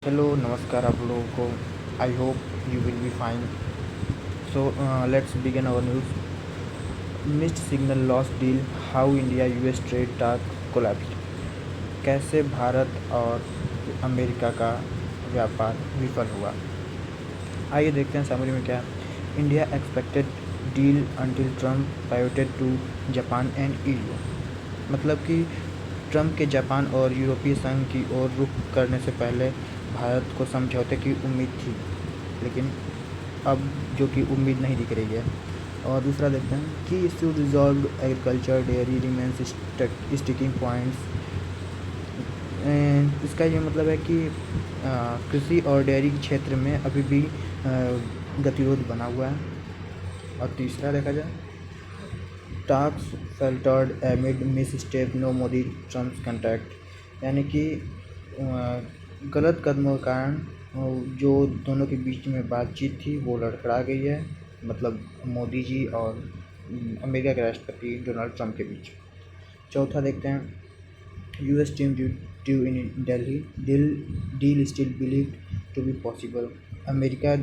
Hello नमस्कार आप लोगों को। I hope you will be fine. So let's begin our news. Missed signal loss deal, how India US trade talk collapsed. कैसे भारत और America का व्यापार विफल हुआ। आइए देखते हैं समरी में क्या है। India expected deal until Trump pivoted to Japan and EU. मतलब कि ट्रम्प के जापान और यूरोपीय संघ की ओर रुख करने से पहले भारत को समझौते की उम्मीद थी, लेकिन अब जो कि उम्मीद नहीं दिख रही है। और दूसरा देखते हैं कि issue resolve agriculture dairy remains sticking points. इसका ये मतलब है कि कृषि और डेयरी क्षेत्र में अभी भी गतिरोध बना हुआ है। और तीसरा देखा जाए, talks faltered amid misstep no Modi Trump's contact. यानी कि गलत कदमों के कारण जो दोनों के बीच में बातचीत थी वो लड़खड़ा गई है, मतलब मोदी जी और अमेरिका के राष्ट्रपति डोनाल्ड ट्रम्प के बीच। चौथा देखते हैं, US team due in Delhi, deal still believed to be possible. America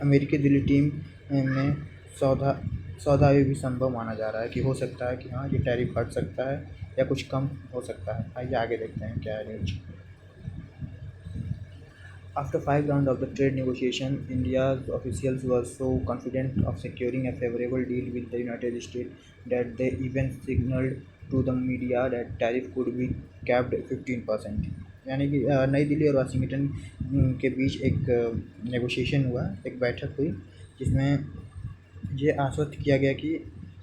अमेरिकी दिल्ली टीम में सौदा सौदा अभी भी संभव माना जा रहा है कि हो सकता है कि हाँ ये टैरिफ हट सकता है या कुछ कम हो सकता है। आइए आगे देखते हैं क्या है news. After five rounds of the trade negotiation, India's officials were so confident of securing a favorable deal with the United States that they even signaled to the media that tariff could be capped 15%। यानी कि नई दिल्ली और Washington के बीच एक negotiation हुआ, एक बैठक हुई, जिसमें ये आश्वस्त किया गया कि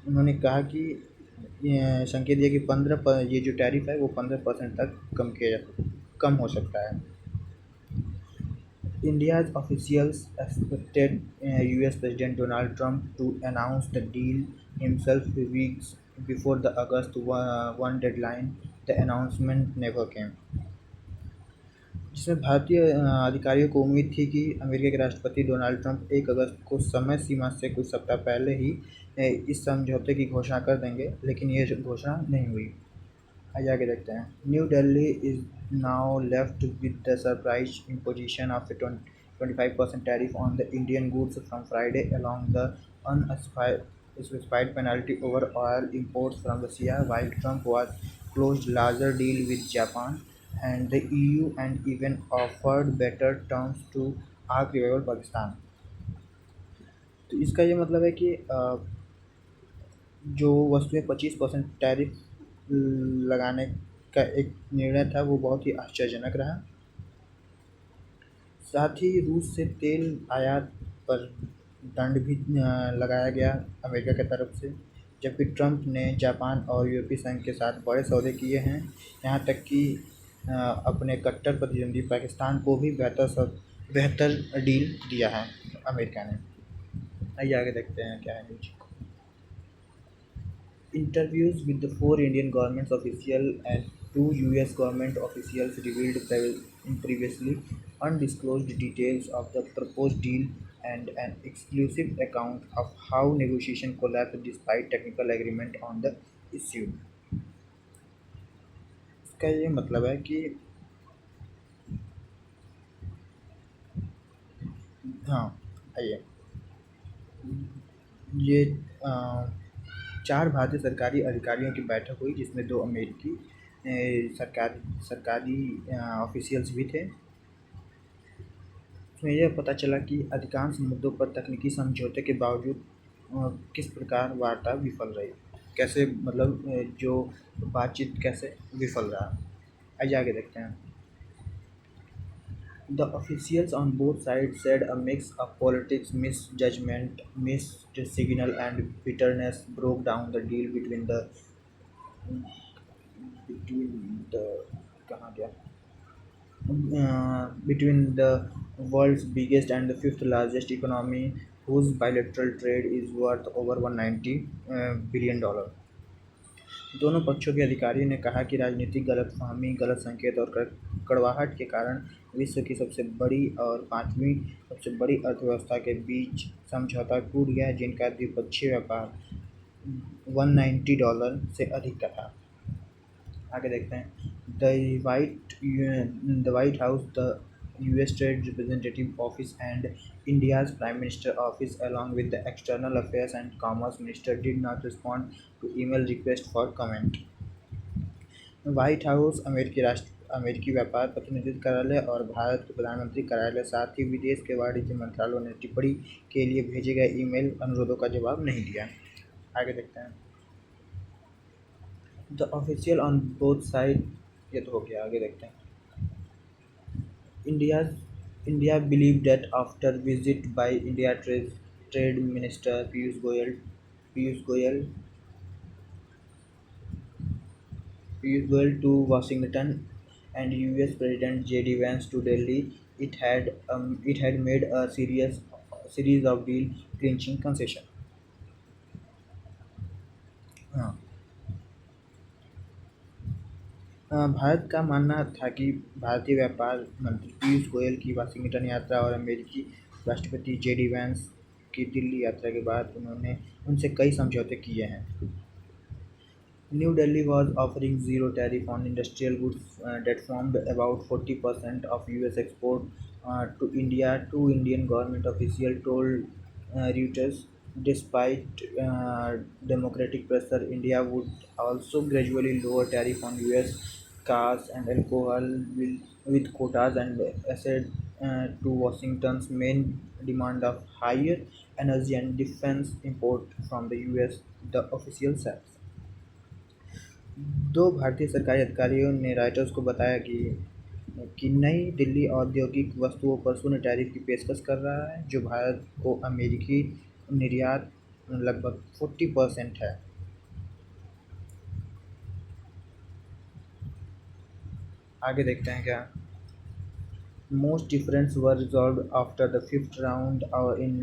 उन्होंने कहा कि संकेत दिया कि 15 ये जो टैरिफ है वो 15% तक कम हो सकता है। India's officials expected US President Donald Trump to announce the deal himself weeks before the August 1 deadline. The announcement never came, जिसमें भारतीय अधिकारियों को उम्मीद थी कि अमेरिका के राष्ट्रपति डोनाल्ड ट्रंप 1 अगस्त को समय सीमा से कुछ सप्ताह पहले ही इस समझौते की घोषणा कर देंगे, लेकिन ये घोषणा नहीं हुई। आइए आगे देखते हैं। New Delhi is now left with the surprise imposition of a 25% tariff on the Indian goods from Friday, along the unspecified penalty over oil imports from Russia, while Trump was closed larger deal with Japan and the EU and even offered better terms to arc revival Pakistan। तो इसका ये मतलब है कि जो वस्तुएं 25% tariff लगाने का एक निर्णय था वो बहुत ही आश्चर्यजनक रहा। साथ ही रूस से तेल आयात पर दंड भी लगाया गया अमेरिका की तरफ से, जबकि ट्रंप ने जापान और यूरोपीय संघ के साथ बड़े सौदे किए हैं। यहाँ तक कि अपने कट्टर प्रतिद्वंदी पाकिस्तान को भी बेहतर डील दिया है अमेरिका ने। आइए आगे देखते हैं क्या है news. Interviews with the four Indian government officials and two US government officials revealed previously undisclosed details of the proposed deal and an exclusive account of how negotiation collapsed despite technical agreement on the issue। इसका ये मतलब है कि हाँ, आइए, ये अ, चार भारतीय सरकारी अधिकारियों की बैठक हुई, जिसमें दो अमेरिकी सरकारी ऑफिशियल्स भी थे। उसमें यह पता चला कि अधिकांश मुद्दों पर तकनीकी समझौते के बावजूद किस प्रकार वार्ता विफल रही। कैसे मतलब जो बातचीत कैसे विफल रहा। आइए आगे देखते हैं। The officials on both sides said a mix of politics, misjudgment, missed signal, and bitterness broke down the deal between the कहाँ गया between the world's biggest and the fifth largest economy, whose bilateral trade is worth over 190 billion dollar. दोनों पक्षों के अधिकारी ने कहा कि राजनीतिक गलतफहमी, गलत संकेत और कड़वाहट के कारण विश्व की सबसे बड़ी और पांचवीं सबसे बड़ी अर्थव्यवस्था के बीच समझौता टूट गया, जिनका द्विपक्षीय व्यापार 190 डॉलर से अधिक का था। आगे देखते हैं। The white house US Trade Representative Office and India's Prime Minister Office, along with the External Affairs and Commerce Minister, did not respond to email requests for comment. White house, अमेरिकी व्यापार प्रतिनिधि कार्यालय और भारत के प्रधानमंत्री कार्यालय, साथ ही विदेश के वाणिज्य मंत्रालयों ने टिप्पणी के लिए भेजे गए ईमेल अनुरोधों का जवाब नहीं दिया। आगे देखते हैं। The official on both side, ये तो हो गया। आगे देखते हैं। India India believe that after visit by India trade minister Piyush Goyal to Washington and US President J.D. Vance to Delhi, it had made a series of deal clinching concessions. हाँ, भारत का मानना था कि भारतीय व्यापार मंत्री पीयूष गोयल की वाशिंगटन यात्रा और अमेरिकी राष्ट्रपति जेडी वैंस की दिल्ली यात्रा के बाद उन्होंने उनसे कई समझौते किए हैं। New Delhi was offering zero tariff on industrial goods that formed about 40% of US export to India. Two Indian government officials told Reuters, despite democratic pressure, India would also gradually lower tariff on US cars and alcohol with quotas and access to Washington's main demand of higher energy and defense import from the US, the official said. दो भारतीय सरकारी अधिकारियों ने Reuters को बताया कि नई दिल्ली औद्योगिक वस्तुओं पर शून्य टैरिफ की पेशकश कर रहा है, जो भारत को अमेरिकी निर्यात लगभग 40% है। आगे देखते हैं क्या। Most differences were resolved after the fifth round in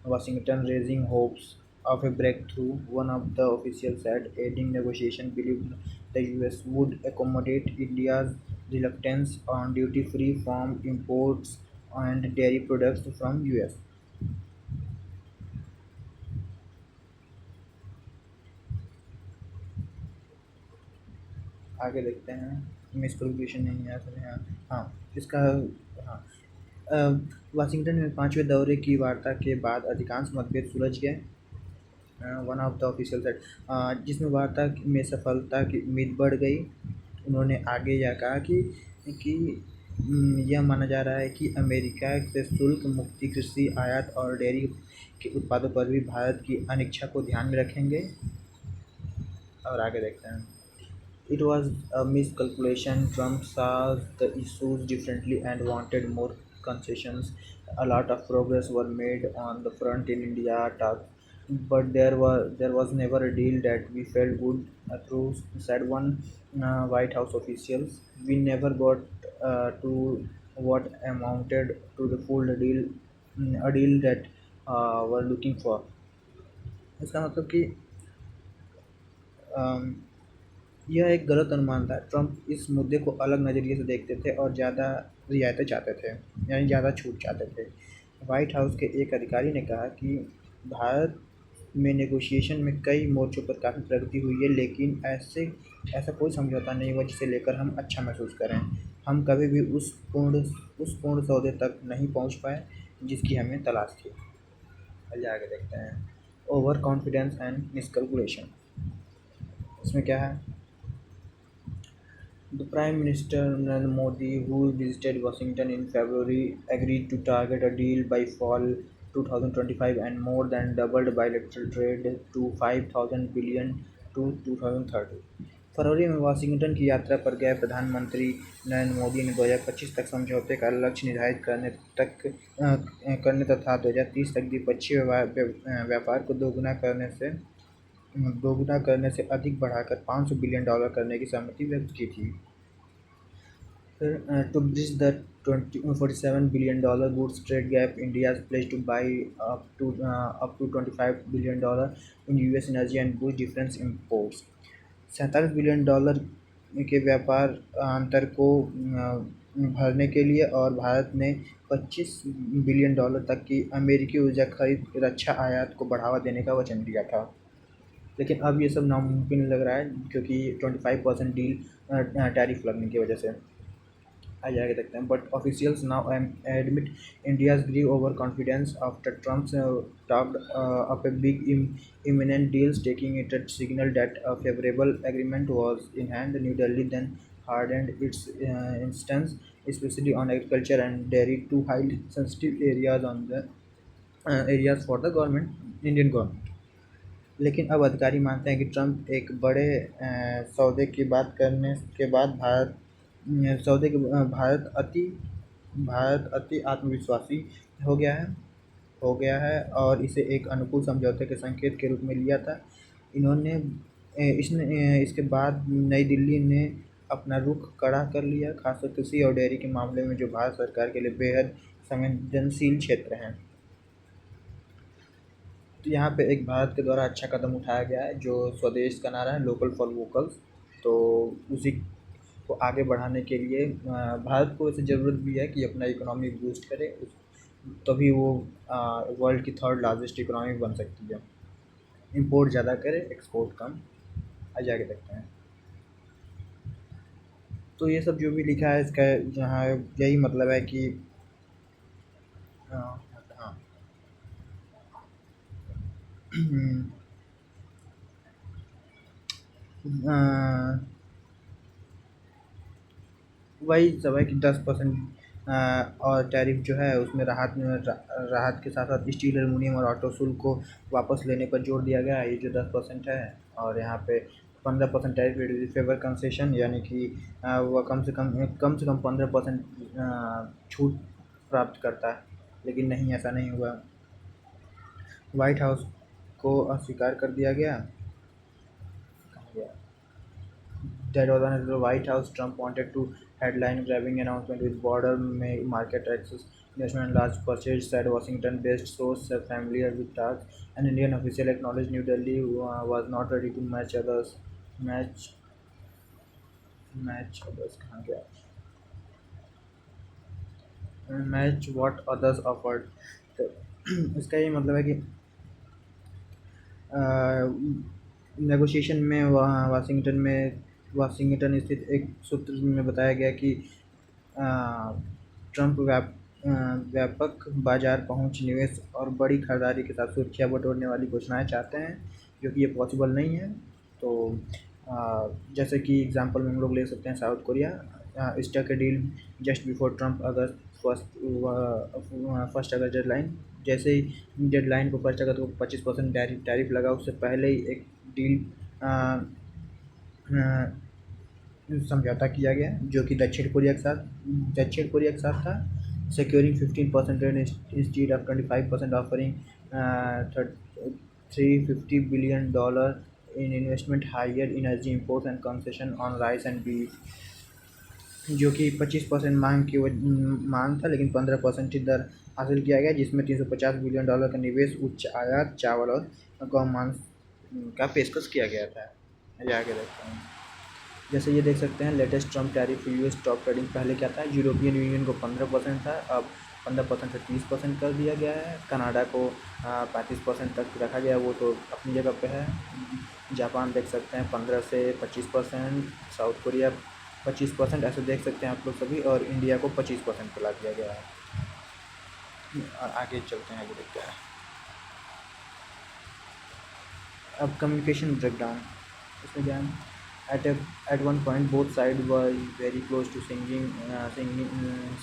Washington, raising hopes of a breakthrough. One of the officials said, aiding negotiations believed the US would accommodate India's reluctance on duty-free farm imports and dairy products from US. आगे देखते हैं। Miscalculation नहीं है sir यहाँ। हाँ, इसका हाँ Washington में पाँचवें दौरे की वार्ता के बाद अधिकांश मतभेद सुलझ गए। One of the official said, जिसमें वार्ता में सफलता की उम्मीद बढ़ गई। उन्होंने आगे यह कहा कि यह माना जा रहा है कि अमेरिका से शुल्क मुक्ति कृषि आयात और डेयरी के उत्पादों पर भी भारत की अनिच्छा को ध्यान में रखेंगे। और आगे देखते हैं। It was a miscalculation. Trump saw the issues differently and wanted more concessions. A lot of progress were made on the front in India talks, but there was never a deal that we felt good through, said one White House officials. We never got to what amounted to the full deal, a deal that were looking for. इसका मतलब कि अम, यह एक गलत अनुमान था। Trump इस मुद्दे को अलग नज़रिए से देखते थे और ज़्यादा रियायतें चाहते थे, यानी ज़्यादा छूट चाहते थे। व्हाइट हाउस के एक अधिकारी ने कहा कि भारत में नेगोशिएशन में कई मोर्चों पर काफ़ी प्रगति हुई है, लेकिन ऐसा कोई समझौता नहीं हुआ जिसे लेकर हम अच्छा महसूस करें। हम कभी भी उस पूर्ण सौदे तक नहीं पहुंच पाए जिसकी हमें तलाश थी। चलिए आगे देखते हैं। ओवर कॉन्फिडेंस एंड मिसकैलकुलेशन, इसमें क्या है। The Prime Minister Narendra Modi, who visited Washington in February, agreed to target a deal by fall 2025 and more than doubled bilateral trade to 5,000 billion to 2030। फरवरी में वाशिंगटन की यात्रा पर गए प्रधानमंत्री नरेंद्र मोदी ने 2025 तक समझौते का लक्ष्य निर्धारित करने तथा 2030 तक द्विपक्षीय व्यापार को दोगुना करने से अधिक बढ़ाकर $500 बिलियन करने की सहमति व्यक्त की थी। To bridge the $47 billion goods trade gap, India is pledged to buy up to $25 billion in US energy and boost defense imports। $47 billion के व्यापार अंतर को भरने के लिए और भारत ने $25 बिलियन तक की अमेरिकी ऊर्जा खरीद रक्षा आयात को बढ़ावा देने का वचन दिया था। लेकिन अब ये सब नामुमकिन लग रहा है, क्योंकि 25% डील टैरिफ लगने की वजह से। आ जाके देखते हैं. But officials now admit India's grew over confidence after Trump's talked up a big imminent deals, taking it a signal that a favorable agreement was in hand. New Delhi then hardened its instance, especially on agriculture and dairy, two highly sensitive areas on the areas for the government, Indian government. लेकिन अब अधिकारी मानते हैं कि Trump एक बड़े सौदे की बात करने के बाद भारत अति आत्मविश्वासी हो गया है हो गया है और इसे एक अनुकूल समझौते के संकेत के रूप में लिया था. इन्होंने इसके बाद नई दिल्ली ने अपना रुख कड़ा कर लिया, खासकर कृषि और डेयरी के मामले में जो भारत सरकार के लिए बेहद संवेदनशील क्षेत्र हैं. तो यहाँ पे एक भारत के द्वारा अच्छा कदम उठाया गया है जो स्वदेश का नारा है, लोकल फॉर वोकल्स. तो उसी को आगे बढ़ाने के लिए भारत को वैसे ज़रूरत भी है कि अपना इकोनॉमी बूस्ट करे, तभी वो वर्ल्ड की थर्ड लार्जेस्ट इकोनॉमी बन सकती है. इंपोर्ट ज़्यादा करे, एक्सपोर्ट कम. आगे आगे देखते हैं. तो ये सब जो भी लिखा है इसका जहाँ यही मतलब है कि हाँ, वही सब है कि 10% और टैरिफ जो है उसमें राहत के साथ साथ स्टील, एल्युमिनियम और ऑटो शुल्क को वापस लेने पर जोर दिया गया है. ये जो 10% है और यहाँ पे 15% टैरिफ फेवर कंसेशन, यानी कि वह कम से कम 15% छूट प्राप्त करता है. लेकिन नहीं, ऐसा नहीं हुआ. व्हाइट हाउस को अस्वीकार कर दिया गया. That was on the White House. Trump wanted to headline-grabbing announcement with border market access, investment, and large purchase, said Washington-based source familiar with talks. An Indian official acknowledged New Delhi was not ready to match others. कहाँ गया? Match what others offered. तो इसका ये मतलब है कि negotiation में Washington स्थित एक सूत्र में बताया गया कि ट्रंप व्यापक बाजार पहुंच, निवेश और बड़ी खरीदारी के साथ सुर्खियां बटोरने वाली घोषणाएं चाहते हैं, जो कि ये पॉसिबल नहीं है. तो जैसे कि एग्जांपल में हम लोग ले सकते हैं South Korea. Stuck a deal just before Trump first August deadline. जैसे ही डेडलाइन को फर्स्ट अगस्त को 25% टैरिफ लगा, उससे पहले ही एक डील समझौता किया गया जो कि दक्षिण कोरिया के साथ था. Securing 15% instead of 25%, offering $350 billion in investment, higher energy imports and concession on rice and beef. जो कि 25% मांग था, लेकिन 15% ही दर हासिल किया गया, जिसमें $350 बिलियन का निवेश, उच्च आयात, चावल और गौ मांस का पेशकश किया गया था. आगे देखते हैं. जैसे ये देख सकते हैं latest Trump tariff US stock trading. पहले क्या था, यूरोपियन यूनियन को 15% था, अब 15% से 30% कर दिया गया है. कनाडा को 35% तक रखा गया, वो तो अपनी जगह पे है. जापान देख सकते हैं 15 से 25%, साउथ कोरिया 25%, ऐसे देख सकते हैं आप लोग सभी. और इंडिया को 25% पर ला दिया गया है. आगे चलते हैं, आगे देखते हैं. अब कम्युनिकेशन ब्रेकडाउन, इसमें क्या है. At one point, both sides were very close to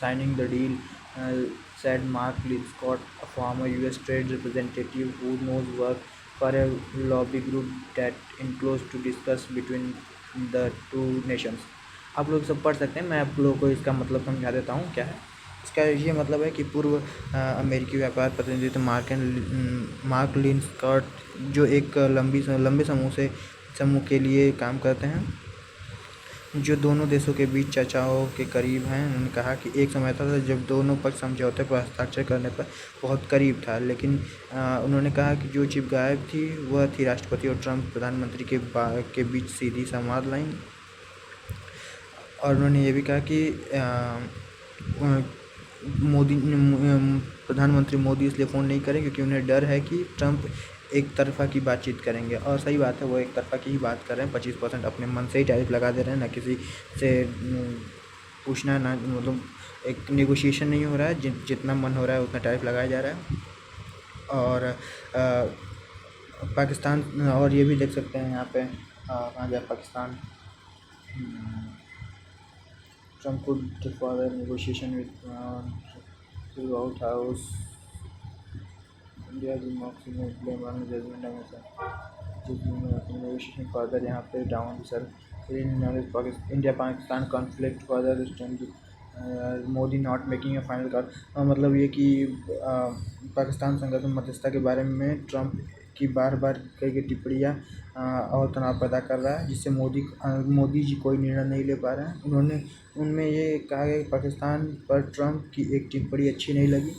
signing the deal, said Mark Linscott, a former U.S. trade representative who knows work for a lobby group that in close to discuss between the two nations. आप लोग सब पढ़ सकते हैं, मैं आप लोगों को इसका मतलब समझा देता हूँ क्या है. इसका ये मतलब है कि पूर्व अमेरिकी व्यापार प्रतिनिधि मार्क लिंस्कॉट, जो एक लंबे समूह के लिए काम करते हैं, जो दोनों देशों के बीच चर्चाओं के करीब हैं. उन्होंने कहा कि एक समय था जब दोनों पक्ष समझौते पर हस्ताक्षर करने पर बहुत करीब था, लेकिन उन्होंने कहा कि जो चिप गायब थी वह थी राष्ट्रपति और ट्रंप प्रधानमंत्री के बीच सीधी संवाद लाइन. और उन्होंने ये भी कहा कि प्रधानमंत्री मोदी इसलिए फ़ोन नहीं करें क्योंकि उन्हें डर है कि ट्रंप एक तरफ़ा की बातचीत करेंगे. और सही बात है, वो एक तरफ़ा की ही बात कर रहे हैं. 25% अपने मन से ही टैरिफ लगा दे रहे हैं, ना किसी से पूछना ना, मतलब एक नेगोशिएशन नहीं हो रहा है, जितना मन हो रहा है उतना टैरिफ लगाया जा रहा है। और पाकिस्तान, और ये भी देख सकते हैं यहाँ पे कहाँ गया Pakistan. Trump could for negotiation with throughout house India blame on judgement हमेशा नेगोशिएशन फर्दर यहाँ पे down sir India Pakistan conflict further Modi not making a final call. मतलब ये कि पाकिस्तान संघर्ष में मध्यस्थता के बारे में ट्रंप की बार बार कई गई टिप्पणियाँ और तनाव पैदा कर रहा है, जिससे मोदी जी कोई निर्णय नहीं ले पा रहे हैं। उन्होंने उनमें ये कहा गया कि पाकिस्तान पर ट्रंप की एक टिप्पणी अच्छी नहीं लगी।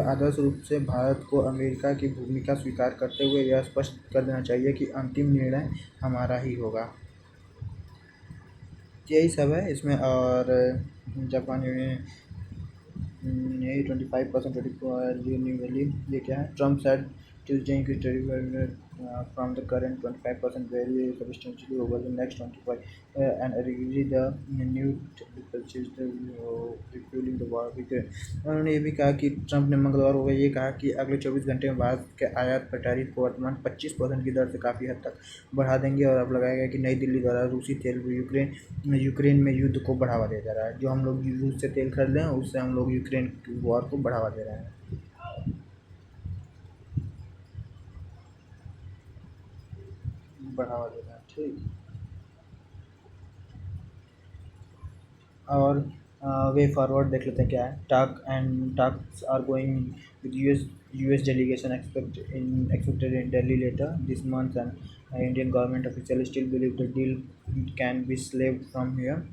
आदर्श रूप से भारत को अमेरिका की भूमिका स्वीकार करते हुए यह स्पष्ट कर देना चाहिए कि अंतिम निर्णय हमारा ही होगा। यही सब है इसमें। और जापान यही 25% न्यू वैली, ये क्या है? Trump said Tuesday increased from the current 25% very substantially over the next 25 and agreed the new purchase the refueling the war with। उन्होंने ये भी कहा कि ट्रंप ने मंगलवार को ये कहा कि अगले 24 घंटे में भारत के आयात पर टैरिफ को वर्तमान 25% की दर से काफ़ी हद तक बढ़ा देंगे। और अब लगाया गया कि नई दिल्ली द्वारा रूसी तेल यूक्रेन में युद्ध को बढ़ावा दिया जा रहा है। जो हम लोग रूस से तेल खरीद रहे हैं उससे हम लोग यूक्रेन वॉर को बढ़ावा दे रहे हैं। ठीक। और वे फॉरवर्ड देख लेते हैं क्या है। Talks are going with US delegation expected in Delhi later this month and Indian government officials still believe the deal can be slaved from here।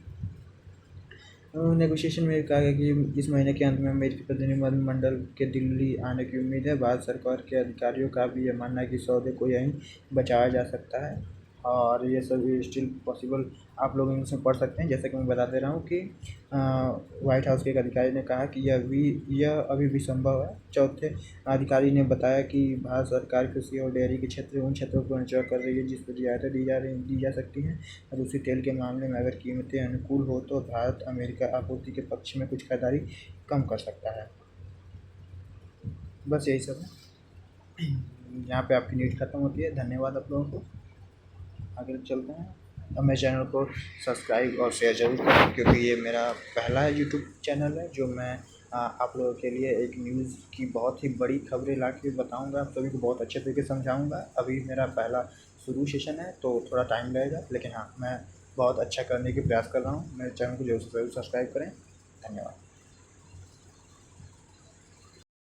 Negotiation में कहा गया कि इस महीने के अंत में अमेरिकी प्रतिनिधिमंडल के दिल्ली आने की उम्मीद है। भारत सरकार के अधिकारियों का भी यह मानना है कि सौदे को यहीं बचाया जा सकता है और ये सब स्टिल पॉसिबल। आप लोग इंग्लिश में पढ़ सकते हैं। जैसा कि मैं बता दे रहा हूँ कि व्हाइट हाउस के एक अधिकारी ने कहा कि यह अभी भी संभव है। चौथे अधिकारी ने बताया कि भारत सरकार कृषि और डेयरी के उन क्षेत्रों पर विचार कर रही है जिस पर रियायतें दी जा सकती हैं। रूसी तेल के मामले में अगर कीमतें अनुकूल हो तो भारत अमेरिका आपूर्ति के पक्ष में कुछ खरीदारी कम कर सकता है। बस यही सब है। यहाँ पे आपकी न्यूज़ खत्म होती है। धन्यवाद आप लोगों को। आगे चलते हैं। अब मेरे चैनल को सब्सक्राइब और शेयर ज़रूर करें क्योंकि ये मेरा पहला यूट्यूब चैनल है जो मैं आप लोगों के लिए एक न्यूज़ की बहुत ही बड़ी खबरें ला के बताऊँगा। आप सभी को बहुत अच्छे तरीके से समझाऊँगा। अभी मेरा पहला शुरू सेशन है तो थोड़ा टाइम लगेगा, लेकिन हाँ मैं बहुत अच्छा करने की प्रयास कर रहा हूँ। मेरे चैनल को जरूर सब्सक्राइब करें। धन्यवाद।